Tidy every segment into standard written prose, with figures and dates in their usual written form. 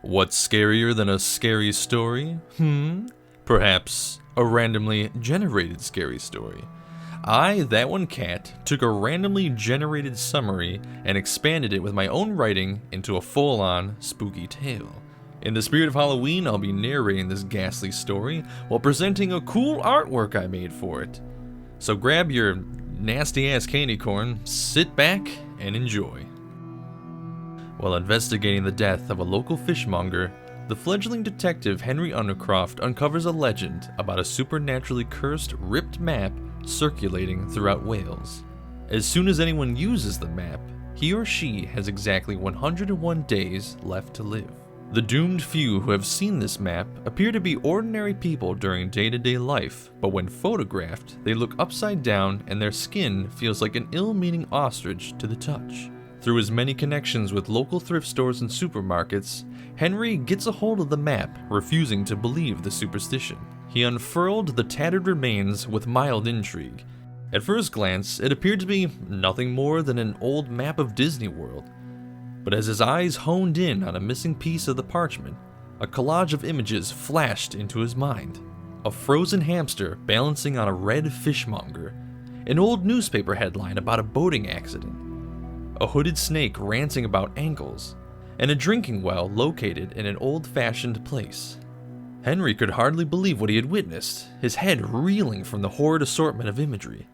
What's scarier than a scary story? Perhaps a randomly generated scary story. I, That One Cat, took a randomly generated summary and expanded it with my own writing into a full-on spooky tale. In the spirit of Halloween, I'll be narrating this ghastly story while presenting a cool artwork I made for it. So grab your nasty-ass candy corn, sit back, and enjoy. While investigating the death of a local fishmonger, the fledgling detective Henry Undercroft uncovers a legend about a supernaturally cursed, ripped map circulating throughout Wales. As soon as anyone uses the map, he or she has exactly 101 days left to live. The doomed few who have seen this map appear to be ordinary people during day-to-day life, but when photographed, they look upside down and their skin feels like an ill-meaning ostrich to the touch. Through his many connections with local thrift stores and supermarkets, Henry gets a hold of the map, refusing to believe the superstition. He unfurled the tattered remains with mild intrigue. At first glance, it appeared to be nothing more than an old map of Disney World. But as his eyes honed in on a missing piece of the parchment, a collage of images flashed into his mind. A frozen hamster balancing on a red fishmonger, an old newspaper headline about a boating accident, a hooded snake ranting about ankles, and a drinking well located in an old-fashioned place. Henry could hardly believe what he had witnessed, his head reeling from the horrid assortment of imagery.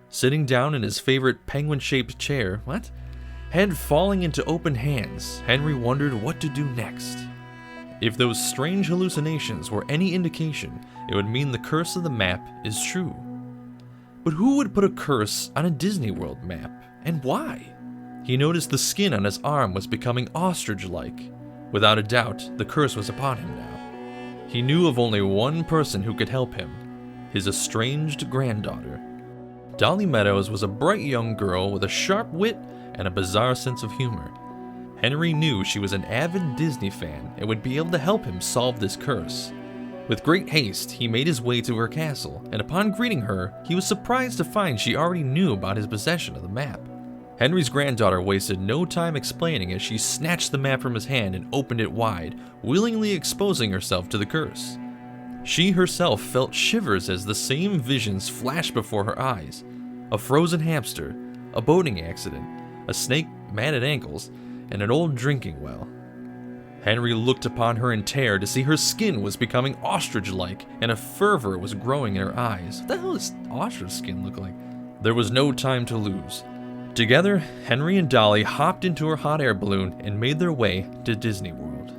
Sitting down in his favorite penguin-shaped chair, head falling into open hands, Henry wondered what to do next. If those strange hallucinations were any indication, it would mean the curse of the map is true. But who would put a curse on a Disney World map, and why? He noticed the skin on his arm was becoming ostrich-like. Without a doubt, the curse was upon him now. He knew of only one person who could help him, his estranged granddaughter. Dolly Meadows was a bright young girl with a sharp wit and a bizarre sense of humor. Henry knew she was an avid Disney fan and would be able to help him solve this curse. With great haste, he made his way to her castle, and upon greeting her, he was surprised to find she already knew about his possession of the map. Henry's granddaughter wasted no time explaining as she snatched the map from his hand and opened it wide, willingly exposing herself to the curse. She herself felt shivers as the same visions flashed before her eyes. A frozen hamster, a boating accident, a snake mad at ankles, and an old drinking well. Henry looked upon her in terror to see her skin was becoming ostrich-like, and a fervor was growing in her eyes. What the hell does ostrich skin look like? There was no time to lose. Together, Henry and Dolly hopped into her hot air balloon and made their way to Disney World.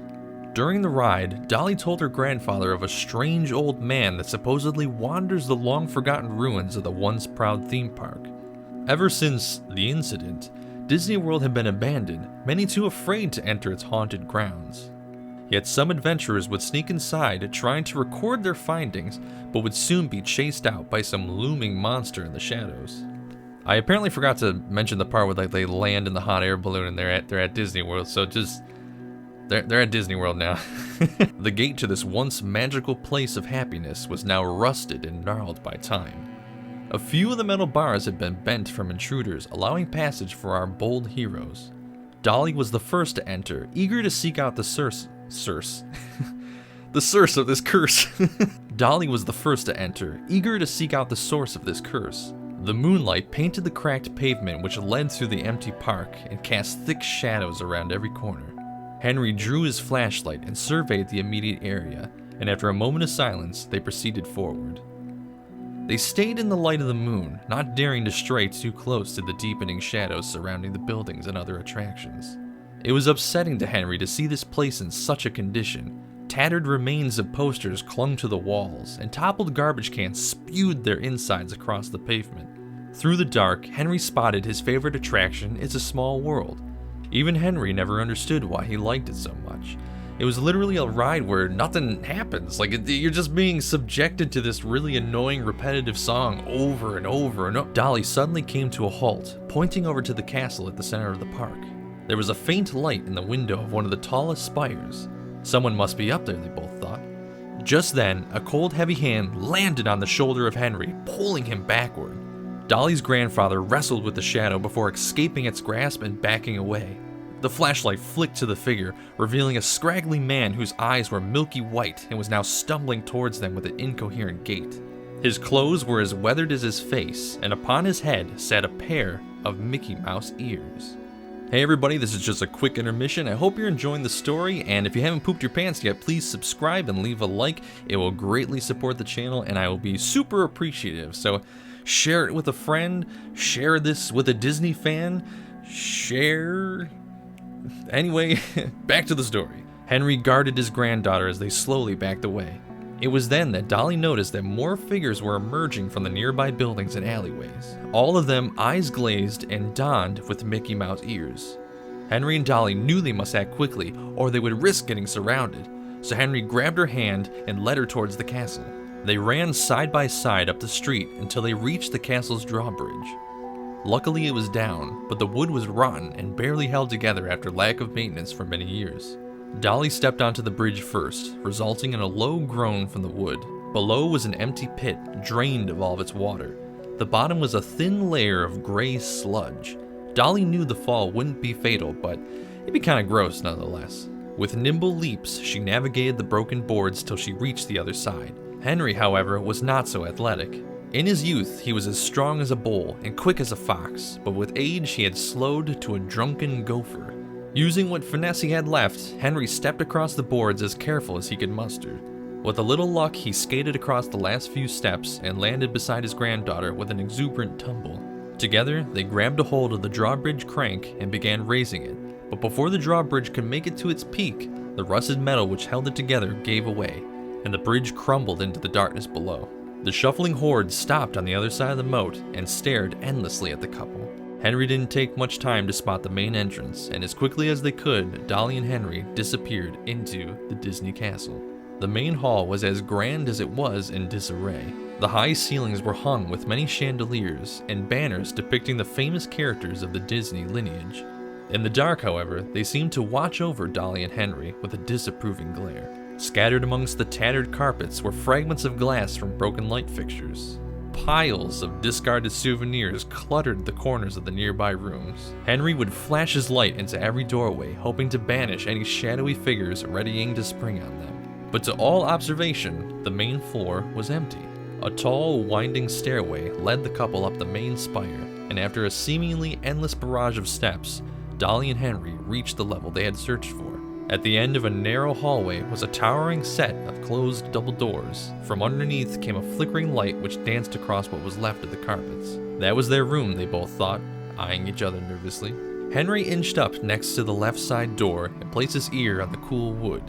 During the ride, Dolly told her grandfather of a strange old man that supposedly wanders the long-forgotten ruins of the once-proud theme park. Ever since the incident, Disney World had been abandoned, many too afraid to enter its haunted grounds. Yet some adventurers would sneak inside, trying to record their findings, but would soon be chased out by some looming monster in the shadows. I apparently forgot to mention the part where they land in the hot air balloon and they're at Disney World, so they're at Disney World now. The gate to this once magical place of happiness was now rusted and gnarled by time. A few of the metal bars had been bent from intruders, allowing passage for our bold heroes. Dolly was the first to enter, eager to seek out the source of this curse. Dolly was the first to enter, eager to seek out the source of this curse. The moonlight painted the cracked pavement which led through the empty park and cast thick shadows around every corner. Henry drew his flashlight and surveyed the immediate area, and after a moment of silence, they proceeded forward. They stayed in the light of the moon, not daring to stray too close to the deepening shadows surrounding the buildings and other attractions. It was upsetting to Henry to see this place in such a condition. Tattered remains of posters clung to the walls, and toppled garbage cans spewed their insides across the pavement. Through the dark, Henry spotted his favorite attraction, It's a Small World. Even Henry never understood why he liked it so much. It was literally a ride where nothing happens. You're just being subjected to this really annoying, repetitive song over and over and over. Dolly suddenly came to a halt, pointing over to the castle at the center of the park. There was a faint light in the window of one of the tallest spires. Someone must be up there, they both thought. Just then, a cold, heavy hand landed on the shoulder of Henry, pulling him backward. Dolly's grandfather wrestled with the shadow before escaping its grasp and backing away. The flashlight flicked to the figure, revealing a scraggly man whose eyes were milky white and was now stumbling towards them with an incoherent gait. His clothes were as weathered as his face, and upon his head sat a pair of Mickey Mouse ears. Hey everybody, this is just a quick intermission. I hope you're enjoying the story, and if you haven't pooped your pants yet, please subscribe and leave a like. It will greatly support the channel, and I will be super appreciative. So share it with a friend, share this with a Disney fan, share... Anyway, back to the story. Henry guarded his granddaughter as they slowly backed away. It was then that Dolly noticed that more figures were emerging from the nearby buildings and alleyways, all of them eyes glazed and donned with Mickey Mouse ears. Henry and Dolly knew they must act quickly, or they would risk getting surrounded, so Henry grabbed her hand and led her towards the castle. They ran side by side up the street until they reached the castle's drawbridge. Luckily it was down, but the wood was rotten and barely held together after lack of maintenance for many years. Dolly stepped onto the bridge first, resulting in a low groan from the wood. Below was an empty pit, drained of all of its water. The bottom was a thin layer of gray sludge. Dolly knew the fall wouldn't be fatal, but it'd be kinda gross nonetheless. With nimble leaps, she navigated the broken boards till she reached the other side. Henry, however, was not so athletic. In his youth, he was as strong as a bull and quick as a fox, but with age he had slowed to a drunken gopher. Using what finesse he had left, Henry stepped across the boards as careful as he could muster. With a little luck, he skated across the last few steps and landed beside his granddaughter with an exuberant tumble. Together, they grabbed a hold of the drawbridge crank and began raising it, but before the drawbridge could make it to its peak, the rusted metal which held it together gave away, and the bridge crumbled into the darkness below. The shuffling horde stopped on the other side of the moat and stared endlessly at the couple. Henry didn't take much time to spot the main entrance, and as quickly as they could, Dolly and Henry disappeared into the Disney castle. The main hall was as grand as it was in disarray. The high ceilings were hung with many chandeliers and banners depicting the famous characters of the Disney lineage. In the dark, however, they seemed to watch over Dolly and Henry with a disapproving glare. Scattered amongst the tattered carpets were fragments of glass from broken light fixtures. Piles of discarded souvenirs cluttered the corners of the nearby rooms. Henry would flash his light into every doorway, hoping to banish any shadowy figures readying to spring on them. But to all observation, the main floor was empty. A tall, winding stairway led the couple up the main spire, and after a seemingly endless barrage of steps, Dolly and Henry reached the level they had searched for. At the end of a narrow hallway was a towering set of closed double doors. From underneath came a flickering light which danced across what was left of the carpets. That was their room, they both thought, eyeing each other nervously. Henry inched up next to the left side door and placed his ear on the cool wood.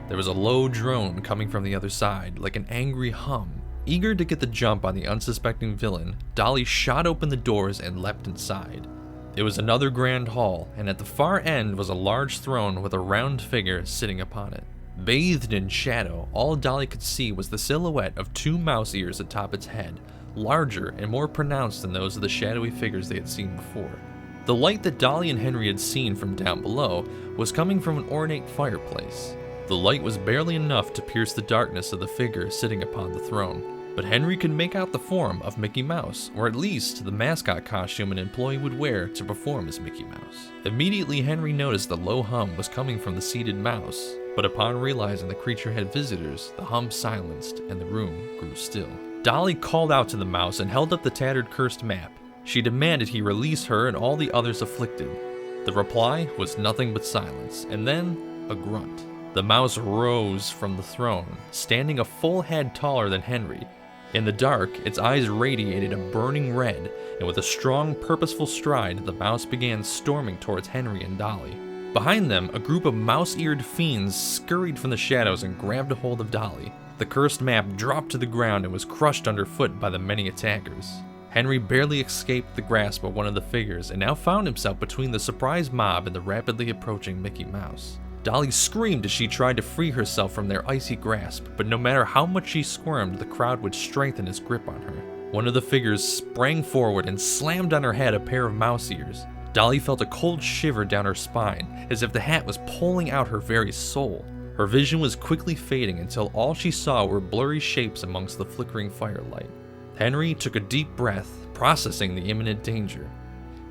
There was a low drone coming from the other side, like an angry hum. Eager to get the jump on the unsuspecting villain, Dolly shot open the doors and leapt inside. It was another grand hall, and at the far end was a large throne with a round figure sitting upon it. Bathed in shadow, all Dolly could see was the silhouette of two mouse ears atop its head, larger and more pronounced than those of the shadowy figures they had seen before. The light that Dolly and Henry had seen from down below was coming from an ornate fireplace. The light was barely enough to pierce the darkness of the figure sitting upon the throne, but Henry could make out the form of Mickey Mouse, or at least the mascot costume an employee would wear to perform as Mickey Mouse. Immediately, Henry noticed the low hum was coming from the seated mouse, but upon realizing the creature had visitors, the hum silenced and the room grew still. Dolly called out to the mouse and held up the tattered cursed map. She demanded he release her and all the others afflicted. The reply was nothing but silence, and then a grunt. The mouse rose from the throne, standing a full head taller than Henry. In the dark, its eyes radiated a burning red, and with a strong, purposeful stride, the mouse began storming towards Henry and Dolly. Behind them, a group of mouse-eared fiends scurried from the shadows and grabbed a hold of Dolly. The cursed map dropped to the ground and was crushed underfoot by the many attackers. Henry barely escaped the grasp of one of the figures and now found himself between the surprised mob and the rapidly approaching Mickey Mouse. Dolly screamed as she tried to free herself from their icy grasp, but no matter how much she squirmed, the crowd would strengthen its grip on her. One of the figures sprang forward and slammed on her head a pair of mouse ears. Dolly felt a cold shiver down her spine, as if the hat was pulling out her very soul. Her vision was quickly fading until all she saw were blurry shapes amongst the flickering firelight. Henry took a deep breath, processing the imminent danger.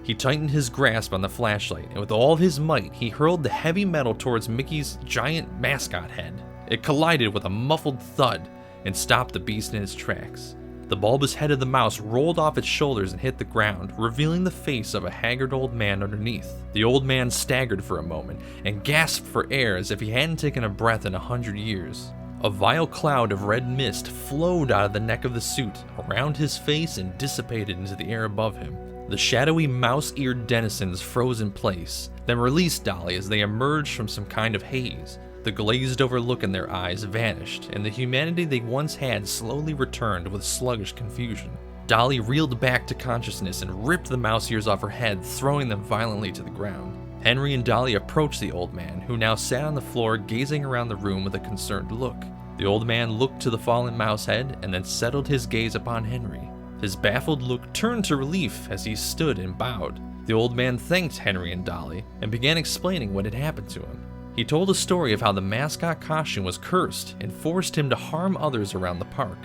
He tightened his grasp on the flashlight, and with all his might, he hurled the heavy metal towards Mickey's giant mascot head. It collided with a muffled thud and stopped the beast in its tracks. The bulbous head of the mouse rolled off its shoulders and hit the ground, revealing the face of a haggard old man underneath. The old man staggered for a moment and gasped for air as if he hadn't taken a breath in 100 years. A vile cloud of red mist flowed out of the neck of the suit, around his face, and dissipated into the air above him. The shadowy mouse-eared denizens froze in place, then released Dolly as they emerged from some kind of haze. The glazed-over look in their eyes vanished, and the humanity they once had slowly returned with sluggish confusion. Dolly reeled back to consciousness and ripped the mouse ears off her head, throwing them violently to the ground. Henry and Dolly approached the old man, who now sat on the floor gazing around the room with a concerned look. The old man looked to the fallen mouse head and then settled his gaze upon Henry. His baffled look turned to relief as he stood and bowed. The old man thanked Henry and Dolly and began explaining what had happened to him. He told a story of how the mascot costume was cursed and forced him to harm others around the park.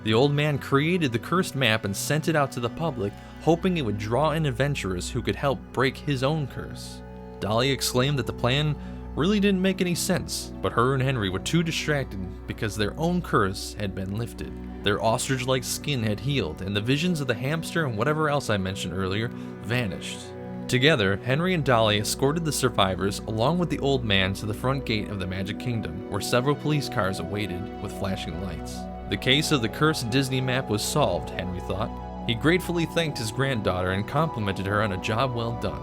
The old man created the cursed map and sent it out to the public, hoping it would draw in adventurers who could help break his own curse. Dolly exclaimed that the plan really didn't make any sense, but her and Henry were too distracted because their own curse had been lifted. Their ostrich-like skin had healed, and the visions of the hamster and whatever else I mentioned earlier vanished. Together, Henry and Dolly escorted the survivors along with the old man to the front gate of the Magic Kingdom, where several police cars awaited with flashing lights. The case of the cursed Disney map was solved, Henry thought. He gratefully thanked his granddaughter and complimented her on a job well done.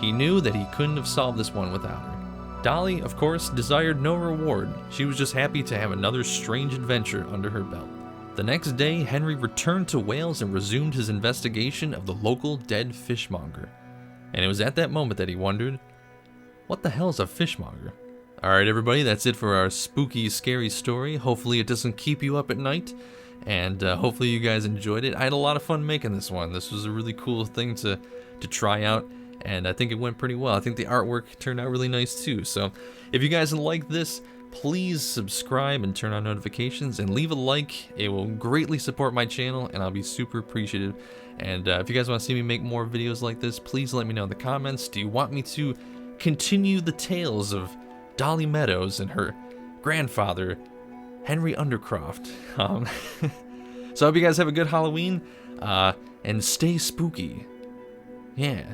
He knew that he couldn't have solved this one without her. Dolly, of course, desired no reward. She was just happy to have another strange adventure under her belt. The next day, Henry returned to Wales and resumed his investigation of the local dead fishmonger. And it was at that moment that he wondered, what the hell is a fishmonger? Alright everybody, that's it for our spooky, scary story. Hopefully it doesn't keep you up at night, and hopefully you guys enjoyed it. I had a lot of fun making this one. This was a really cool thing to try out, and I think it went pretty well. I think the artwork turned out really nice too. So if you guys like this, please subscribe and turn on notifications and leave a like. It will greatly support my channel and I'll be super appreciative. And if you guys want to see me make more videos like this, please let me know in the comments. Do you want me to continue the tales of Dolly Meadows and her grandfather, Henry Undercroft? So I hope you guys have a good Halloween and stay spooky. Yeah,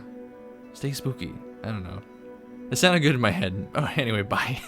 stay spooky. I don't know. It sounded good in my head. Oh, anyway, bye.